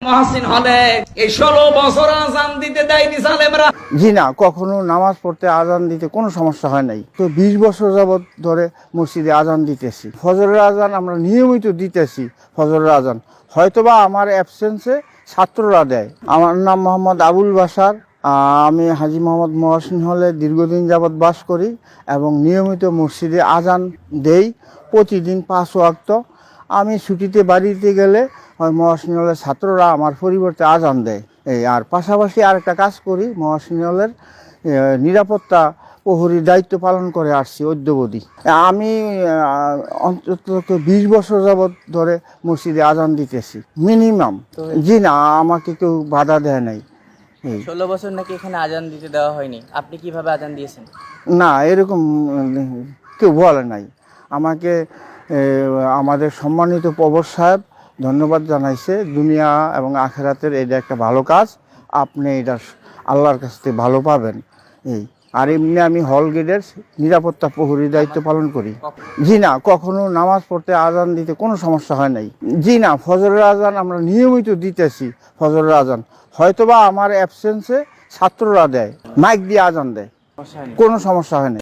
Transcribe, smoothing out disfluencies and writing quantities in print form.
মহসিন হলে এই 16 বছর আজান দিতে দেয়নি সালেমরা। জি না, কখনো নামাজ পড়তে আজান দিতে কোনো সমস্যা হয় নাই। তো 20 বছর যাবৎ ধরে মসজিদে আজান দিতেছি। ফজরের আজান আমরা নিয়মিত দিতেছি। ফজরের আজান হয়তোবা আমার অ্যাবসেন্সে ছাত্ররা দেয়। আমার নাম মোহাম্মদ আবুল বাশার। আমি হাজী মোহাম্মদ মহসিন হলে দীর্ঘদিন যাবৎ বাস করি এবং নিয়মিত মসজিদে আজান দেই প্রতিদিন 5 ওয়াক্ত। আমি ছুটিতে বাড়িতে গেলে মহসিন হলের ছাত্ররা আমার পরিবর্তে আজান দেয়। আর পাশাপাশি আরেকটা কাজ করি, মহসিন হলের নিরাপত্তা প্রহরীর দায়িত্ব পালন করে আসছি অদ্যাবধি। আমি অন্তত 20 বছর যাবৎ ধরে মসজিদে আজান দিতেছি মিনিমাম। জি না, আমাকে কেউ বাধা দেয় নাই। 16 বছর নাকি এখানে আজান দিতে দেওয়া হয়নি, আপনি কিভাবে আজান দিয়েছেন? না, এরকম কেউ বলে নাই আমাকে। আমাদের সম্মানিত প্রবর সাহেব ধন্যবাদ জানাইছে, দুনিয়া এবং আখেরাতের এটা একটা ভালো কাজ, আপনি এটা আল্লাহর কাছ থেকে ভালো পাবেন। আর এমনি আমি হল গেটের নিরাপত্তা প্রহরীর দায়িত্ব পালন করি। জি না, কখনো নামাজ পড়তে আজান দিতে কোনো সমস্যা হয় নাই। জি না, ফজরের আজান আমরা নিয়মিত দিতেছি। ফজরের আজান হয়তোবা আমার অ্যাবসেন্সে ছাত্ররা দেয়, মাইক দিয়ে আজান দেয়, কোনো সমস্যা হয় নাই।